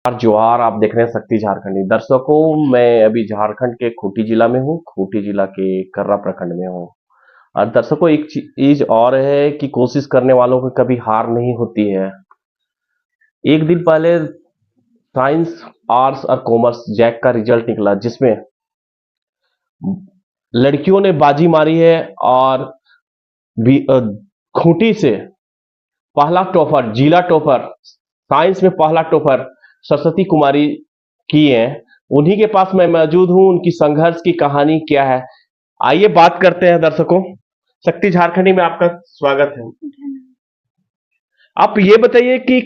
जोहार। आप देख रहे हैं शक्ति झारखंडी। दर्शकों, मैं अभी झारखंड के खूंटी जिला में हूँ। खूंटी जिला के कर्रा प्रखंड में हूँ। और दर्शकों, एक चीज और है कि कोशिश करने वालों को कभी हार नहीं होती है। एक दिन पहले साइंस, आर्ट्स और कॉमर्स जैक का रिजल्ट निकला, जिसमें लड़कियों ने बाजी मारी है और खूंटी से पहला टॉपर, जिला टॉपर, साइंस में पहला टॉपर सरस्वती कुमारी की है। उन्हीं के पास मैं मौजूद हूं। उनकी संघर्ष की कहानी क्या है, आइए बात करते हैं। दर्शकों, शक्ति झारखंडी में आपका स्वागत है। आप ये बताइए कि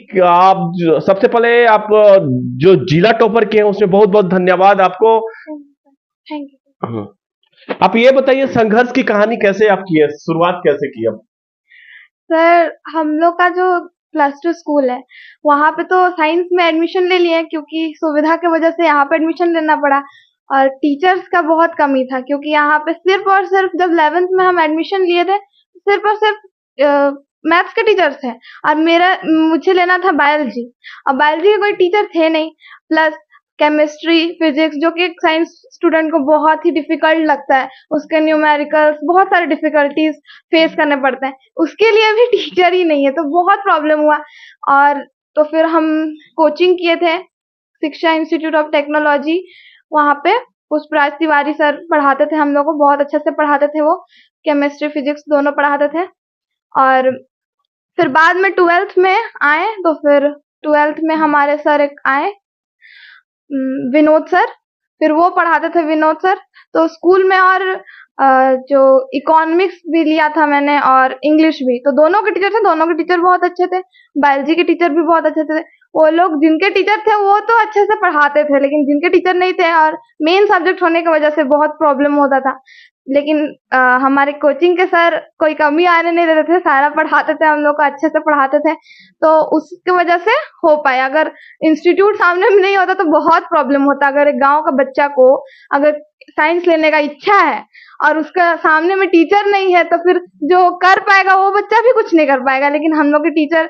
सबसे पहले आप जो जिला टॉपर के हैं उसमें बहुत बहुत धन्यवाद आपको। Thank you. आप ये बताइए, संघर्ष की कहानी कैसे आप की है, शुरुआत कैसे की अब? सर, हम लोग का जो +2 स्कूल है, वहाँ पे तो साइंस में एडमिशन ले लिए क्योंकि सुविधा की वजह से यहाँ पे एडमिशन लेना पड़ा। और टीचर्स का बहुत कमी था क्योंकि यहाँ पे सिर्फ और सिर्फ जब 11th में हम एडमिशन लिए थे, सिर्फ और सिर्फ मैथ्स के टीचर्स थे। और मुझे लेना था बायोलॉजी। अब बायोलॉजी के कोई टीचर थे नहीं। प्लस केमिस्ट्री, फिजिक्स, जो कि साइंस स्टूडेंट को बहुत ही डिफिकल्ट लगता है, उसके न्यूमेरिकल्स, बहुत सारे डिफिकल्टीज फेस करने पड़ते हैं, उसके लिए भी टीचर ही नहीं है, तो बहुत प्रॉब्लम हुआ। और तो फिर हम कोचिंग किए थे शिक्षा इंस्टीट्यूट ऑफ टेक्नोलॉजी। वहाँ पे पुष्पराज तिवारी सर पढ़ाते थे हम लोग को, बहुत अच्छे से पढ़ाते थे वो। केमिस्ट्री फिजिक्स दोनों पढ़ाते थे। और फिर बाद में 12th में आए तो फिर 12th में हमारे सर एक आए, विनोद सर। फिर वो पढ़ाते थे, विनोद सर। तो स्कूल में और जो इकोनॉमिक्स भी लिया था मैंने और इंग्लिश भी, तो दोनों के टीचर थे, दोनों के टीचर बहुत अच्छे थे। बायोलॉजी के टीचर भी बहुत अच्छे थे। वो लोग जिनके टीचर थे वो तो अच्छे से पढ़ाते थे, लेकिन जिनके टीचर नहीं थे और मेन सब्जेक्ट होने की वजह से बहुत प्रॉब्लम होता था। लेकिन हमारे कोचिंग के सर कोई कमी आने नहीं देते थे, सारा पढ़ाते थे, हम लोग को अच्छे से पढ़ाते थे, तो उसकी वजह से हो पाया। अगर इंस्टीट्यूट सामने में नहीं होता तो बहुत प्रॉब्लम होता। अगर एक गांव का बच्चा को अगर साइंस लेने का इच्छा है और उसका सामने में टीचर नहीं है, तो फिर जो कर पाएगा वो बच्चा भी कुछ नहीं कर पाएगा। लेकिन हम लोग के टीचर,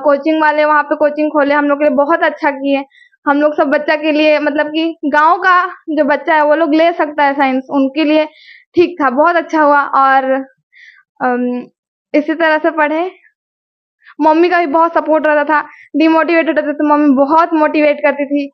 कोचिंग वाले वहाँ पे कोचिंग खोले, हम लोग के लिए बहुत अच्छा किए। हम लोग सब बच्चा के लिए, मतलब कि गांव का जो बच्चा है वो लोग ले सकता है साइंस, उनके लिए ठीक था, बहुत अच्छा हुआ। और इसी तरह से पढ़े। मम्मी का भी बहुत सपोर्ट रहता था। डिमोटिवेट होते थे तो मम्मी बहुत मोटिवेट करती थी।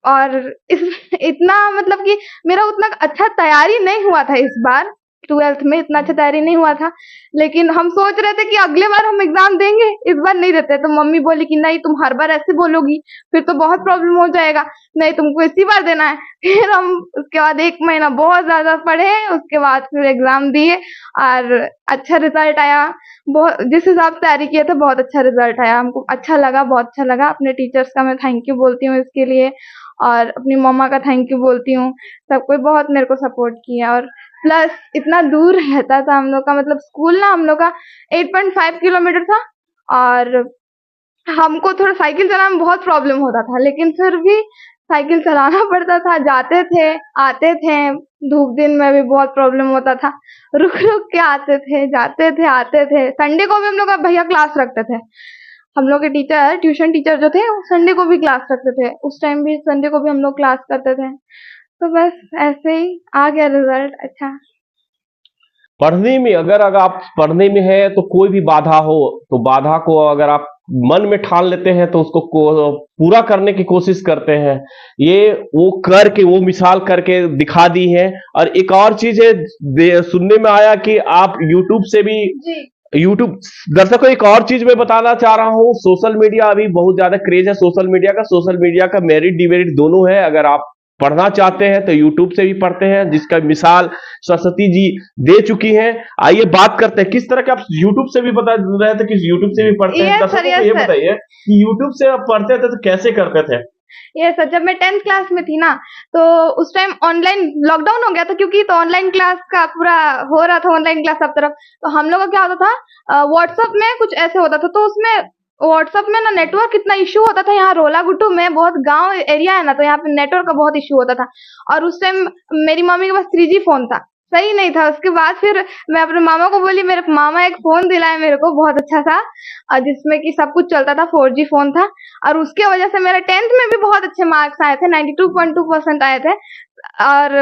और इतना, मतलब कि मेरा उतना अच्छा तैयारी नहीं हुआ था इस बार। 12th में इतना अच्छा तैयारी नहीं हुआ था, लेकिन हम सोच रहे थे कि अगले बार हम एग्जाम देंगे, इस बार नहीं देते। तो मम्मी बोली कि नहीं, तुम हर बार ऐसे बोलोगी फिर तो बहुत प्रॉब्लम हो जाएगा, नहीं तुमको इसी बार देना है। फिर हम उसके बाद 1 महीना बहुत ज्यादा पढ़े, उसके बाद फिर एग्जाम दिए और अच्छा रिजल्ट आया। बहुत जिस हिसाब से तैयारी किया था बहुत अच्छा रिजल्ट आया, हमको अच्छा लगा, बहुत अच्छा लगा। अपने टीचर्स का मैं थैंक यू बोलती हूँ इसके लिए, और अपनी मम्मा का थैंक यू बोलती हूँ। सबको बहुत मेरे को सपोर्ट किया। और प्लस इतना दूर रहता था हम लोग का, मतलब स्कूल ना हम लोग का 8.5 किलोमीटर था, और हमको थोड़ा साइकिल चलाने में बहुत प्रॉब्लम होता था, लेकिन फिर भी साइकिल चलाना पड़ता था, जाते थे आते थे। धूप दिन में भी बहुत प्रॉब्लम होता था, रुक रुक के आते थे, जाते थे आते थे। संडे को भी हम लोग का भैया क्लास रखते थे। हम लोग के टीचर, ट्यूशन टीचर जो थे, वो संडे को भी क्लास रखते थे। उस टाइम भी संडे को भी हम लोग क्लास करते थे। तो बस ऐसे ही आ गया रिजल्ट अच्छा। पढ़ने में, अगर आप पढ़ने में है तो कोई भी बाधा हो तो बाधा को अगर आप मन में ठान लेते हैं तो उसको पूरा करने की कोशिश करते हैं। ये वो करके, वो मिसाल करके दिखा दी है। और एक और चीज है, सुनने में आया कि आप यूट्यूब से भी, यूट्यूब, दर्शकों एक और चीज मैं बताना चाह रहा हूं। सोशल मीडिया अभी बहुत ज्यादा क्रेज है, सोशल मीडिया का। सोशल मीडिया का मेरिट डिमेरिट दोनों है। अगर आप पढ़ना चाहते हैं तो यूट्यूब से भी पढ़ते हैं, जिसका मिसाल सरस्वती जी दे चुकी हैं। आइए बात करते हैं, किस तरह के आप यूट्यूब से भी बता रहे थे कि यूट्यूब से भी पढ़ते हैं। दर्शकों को ये बताइए कि यूट्यूब से आप पढ़ते थे तो कैसे करते थे? ये सर, जब मैं 10th क्लास में थी ना, तो उस टाइम ऑनलाइन लॉकडाउन हो गया था, क्योंकि तो ऑनलाइन क्लास का पूरा हो रहा था, ऑनलाइन क्लास सब तरफ। तो हम लोग का क्या होता था, व्हाट्सएप में कुछ ऐसे होता था, तो उसमें व्हाट्सएप में ना नेटवर्क इतना इश्यू होता था। यहाँ रोलागुट्टू में बहुत गांव एरिया है ना, तो यहाँ पे नेटवर्क का बहुत इश्यू होता था। और उस टाइम मेरी मम्मी के पास 3G फोन था, सही नहीं था। उसके बाद फिर मैं अपने मामा को बोली, मेरे मामा एक फोन दिलाए मेरे को बहुत अच्छा सा, जिसमें कि सब कुछ चलता था, 4G फोन था। और उसके वजह से मेरे 10th में भी बहुत अच्छे मार्क्स आए थे, 92.2% आए थे। और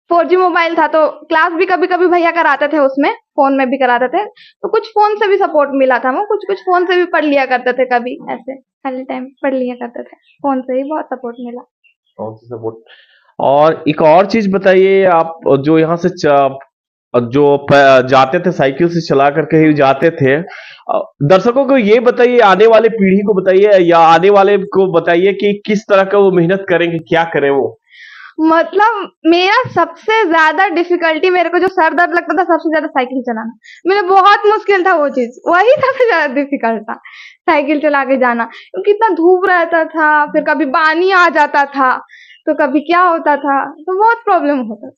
4G मोबाइल था, तो क्लास भी कभी कभी भैया कराते थे, उसमें फोन में भी कराते थे। तो कुछ फोन से भी सपोर्ट मिला था, वो कुछ कुछ फोन से भी पढ़ लिया करते थे, कभी ऐसे खाली टाइम पढ़ लिया करते थे, फोन से ही बहुत सपोर्ट मिला। कौन सी सपोर्ट? और एक और चीज बताइए, आप जो यहाँ से जाते थे, साइकिल से चला करके ही जाते थे, दर्शकों को ये बताइए, आने वाले पीढ़ी को बताइए या आने वाले को बताइए कि किस तरह का वो मेहनत करेंगे, क्या करें वो। मतलब मेरा सबसे ज्यादा डिफिकल्टी, मेरे को जो सर दर्द लगता था सबसे ज्यादा साइकिल चलाना, मेरे बहुत मुश्किल था वो चीज, वही सबसे ज्यादा डिफिकल्ट था, साइकिल चला के जाना। क्योंकि इतना धूप रहता था, फिर कभी पानी आ जाता था, तो कभी क्या होता था, तो बहुत प्रॉब्लम होता था।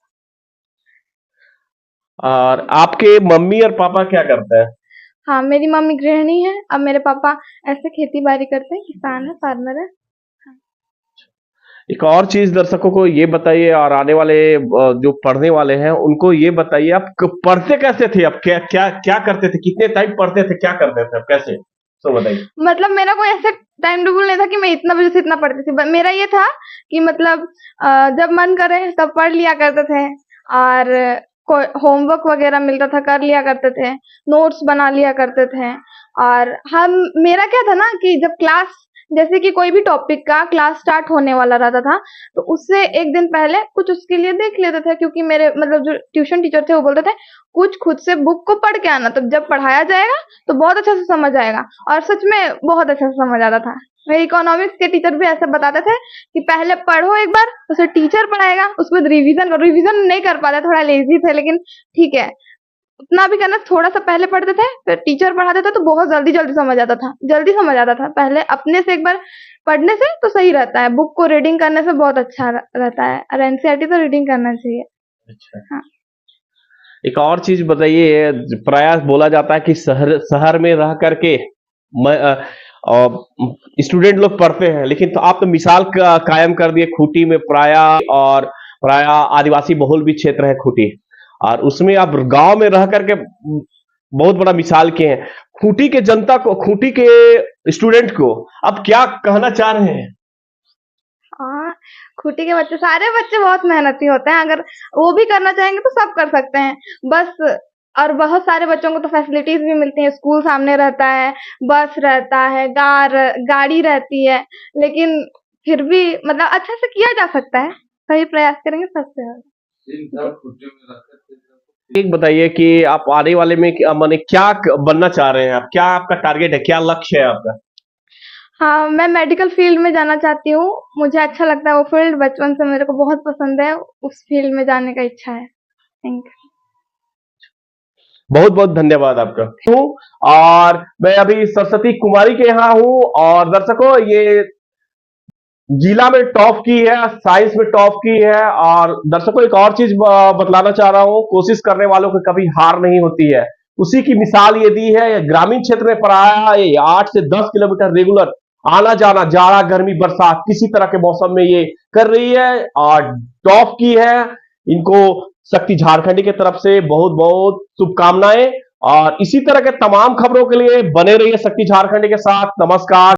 और आपके मम्मी और पापा क्या करते हैं? हाँ, मेरी मम्मी गृहिणी है, अब मेरे पापा ऐसे खेती बाड़ी करते हैं, किसान है, फार्मर है। एक और चीज दर्शकों को ये बताइए, और आने वाले जो पढ़ने वाले हैं उनको ये बताइए, आप पढ़ते कैसे थे, आप क्या क्या क्या करते थे, कितने टाइम पढ़ते थे, क्या करते थे, आप कैसे, तो बताइए। मतलब मेरा कोई ऐसे टाइम टेबल नहीं था कि मैं इतना बजे से इतना पढ़ती थी। मेरा ये था कि मतलब जब मन करे तब पढ़ लिया करते थे, और कोई होमवर्क वगैरह मिलता था कर लिया करते थे, नोट्स बना लिया करते थे। और हम मेरा क्या था ना कि जब क्लास, जैसे कि कोई भी टॉपिक का क्लास स्टार्ट होने वाला रहता था, तो उससे एक दिन पहले कुछ उसके लिए देख लेते थे, क्योंकि मेरे मतलब जो ट्यूशन टीचर थे वो बोलते थे कुछ खुद से बुक को पढ़ के आना, तब जब पढ़ाया जाएगा तो बहुत अच्छा से समझ आएगा। और सच में बहुत अच्छा से समझ आता था। मेरे इकोनॉमिक्स के टीचर भी ऐसे बताते थे कि पहले पढ़ो एक बार, उसे टीचर पढ़ाएगा, उसके बाद रिवीजन करो। रिवीजन नहीं कर पाते, थोड़ा लेजी थे, लेकिन ठीक है, उतना भी करना, थोड़ा सा पहले पढ़ते थे, फिर टीचर पढ़ाते थे तो बहुत जल्दी जल्दी समझ आता था, जल्दी समझ आता था। पहले अपने से एक बार पढ़ने से तो सही रहता है, बुक को रीडिंग करने से बहुत अच्छा रहता है, और एनसीईआरटी तो रीडिंग करना चाहिए। अच्छा, हाँ। एक और चीज बताइए, प्रयास बोला जाता है कि शहर शहर में रह करके स्टूडेंट लोग पढ़ते हैं, लेकिन तो आप तो मिसाल कायम कर दिए खूंटी में, प्राय आदिवासी बहुल भी क्षेत्र है खूंटी, और उसमें आप गांव में रह करके बहुत बड़ा मिसाल किए हैं। खूंटी के जनता को, खूंटी के स्टूडेंट को आप क्या कहना चाह रहे हैं? हाँ, खूंटी के बच्चे, सारे बच्चे बहुत मेहनती होते हैं, अगर वो भी करना चाहेंगे तो सब कर सकते हैं बस। और बहुत सारे बच्चों को तो फैसिलिटीज भी मिलती है, स्कूल सामने रहता है, बस रहता है, गाड़ी रहती है, लेकिन फिर भी मतलब अच्छा से किया जा सकता है, सही प्रयास करेंगे सबसे होगा। एक बताइए कि आप आने वाले में माने क्या बनना चाह रहे हैं, आप क्या, आपका टारगेट है, क्या लक्ष्य है आपका? हाँ, मैं मेडिकल फील्ड में जाना चाहती हूँ। मुझे अच्छा लगता है वो फील्ड, बचपन से मेरे को बहुत पसंद है, उस फील्ड में जाने का इच्छा है। Thank you. बहुत बहुत धन्यवाद आपका। हूँ, और मैं अभी सरस्वती कुमारी के यहाँ हूँ, और दर्शकों ये जिला में टॉप की है, साइंस में टॉप की है। और दर्शकों एक और चीज बतलाना चाह रहा हूँ, कोशिश करने वालों को कभी हार नहीं होती है, उसी की मिसाल ये दी है। ग्रामीण क्षेत्र में पढ़ाया, ये 8 से 10 किलोमीटर रेगुलर आना जाना, जाड़ा गर्मी बरसात किसी तरह के मौसम में ये कर रही है, और टॉप की है। इनको शक्ति झारखंडी की तरफ से बहुत बहुत शुभकामनाएं, और इसी तरह के तमाम खबरों के लिए बने रहिए शक्ति झारखंडी के साथ। नमस्कार।